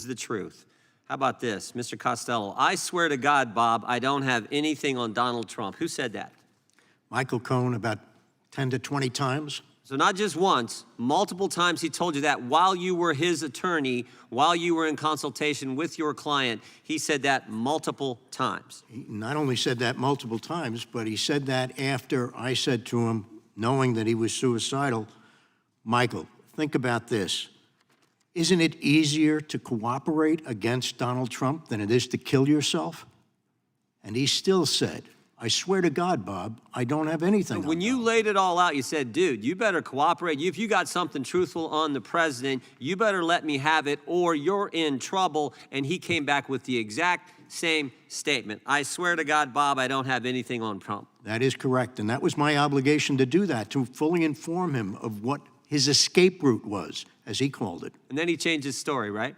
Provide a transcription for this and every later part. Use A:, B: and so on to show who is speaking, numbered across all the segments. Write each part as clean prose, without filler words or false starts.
A: the truth. How about this, Mr. Costello? I swear to God, Bob, I don't have anything on Donald Trump. Who said that?
B: Michael Cohen about 10 to 20 times.
A: So not just once, multiple times he told you that while you were his attorney, while you were in consultation with your client, he said that multiple times.
B: He not only said that multiple times, but he said that after I said to him, knowing that he was suicidal, Michael, think about this. Isn't it easier to cooperate against Donald Trump than it is to kill yourself? And he still said, I swear to God, Bob, I don't have anything.
A: When you laid it all out, you said, dude, you better cooperate. If you got something truthful on the president, you better let me have it or you're in trouble. And he came back with the exact same statement. I swear to God, Bob, I don't have anything on Trump.
B: That is correct. And that was my obligation to do that, to fully inform him of what his escape route was, as he called it.
A: And then he changed his story, right?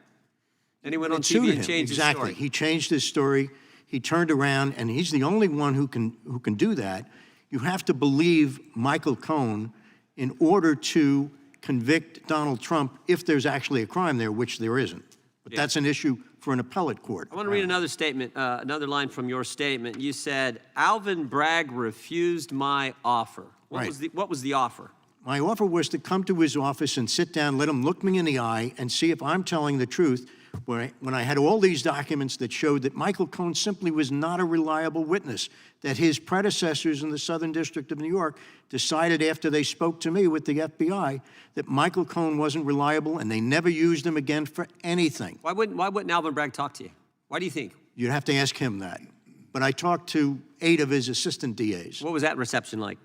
A: Then he went on TV and changed his story.
B: Exactly. He changed his story. He turned around, and he's the only one who can do that. You have to believe Michael Cohen in order to convict Donald Trump if there's actually a crime there, which there isn't. But that's an issue for an appellate court.
A: I want to read another statement, another line from your statement. You said, Alvin Bragg refused my offer. What was the offer?
B: My offer was to come to his office and sit down, let him look me in the eye, and see if I'm telling the truth when I had all these documents that showed that Michael Cohen simply was not a reliable witness, that his predecessors in the Southern District of New York decided after they spoke to me with the FBI that Michael Cohen wasn't reliable, and they never used him again for anything.
A: Why wouldn't Alvin Bragg talk to you? Why do you think?
B: You'd have to ask him that. But I talked to 8 of his assistant DAs.
A: What was that reception like?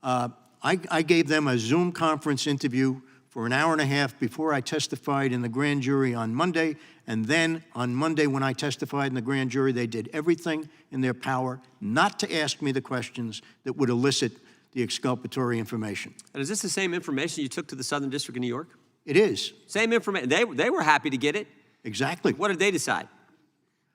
B: I gave them a Zoom conference interview for an hour and a half before I testified in the grand jury on Monday, and then on Monday when I testified in the grand jury, they did everything in their power not to ask me the questions that would elicit the exculpatory information.
A: And is this the same information you took to the Southern District of New York?
B: It is.
A: Same information. They were happy to get it.
B: Exactly.
A: What did they decide?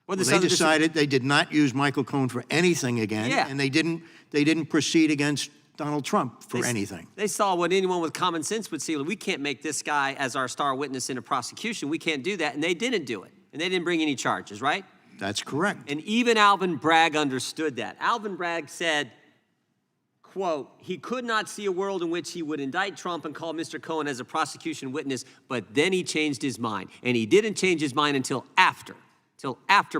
B: They decided they did not use Michael Cohen for anything again, and they didn't proceed against Donald Trump for anything.
A: They saw what anyone with common sense would see. Well, we can't make this guy as our star witness in a prosecution. We can't do that. And they didn't do it. And they didn't bring any charges, right?
B: That's correct.
A: And even Alvin Bragg understood that. Alvin Bragg said, quote, he could not see a world in which he would indict Trump and call Mr. Cohen as a prosecution witness, but then he changed his mind. And he didn't change his mind until after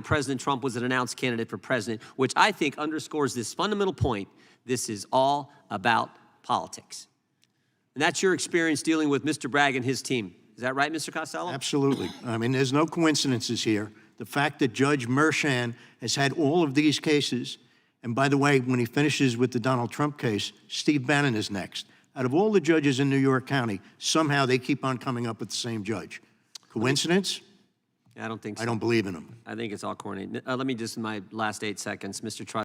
A: President Trump was an announced candidate for president, which I think underscores this fundamental point. This is all about politics. And that's your experience dealing with Mr. Bragg and his team. Is that right, Mr. Costello?
B: Absolutely. I mean, there's no coincidences here. The fact that Judge Merchan has had all of these cases, and by the way, when he finishes with the Donald Trump case, Steve Bannon is next. Out of all the judges in New York County, somehow they keep on coming up with the same judge. Coincidence?
A: I don't think so.
B: I don't believe in them.
A: I think it's all corny. Let me just, in my last 8 seconds, Mr.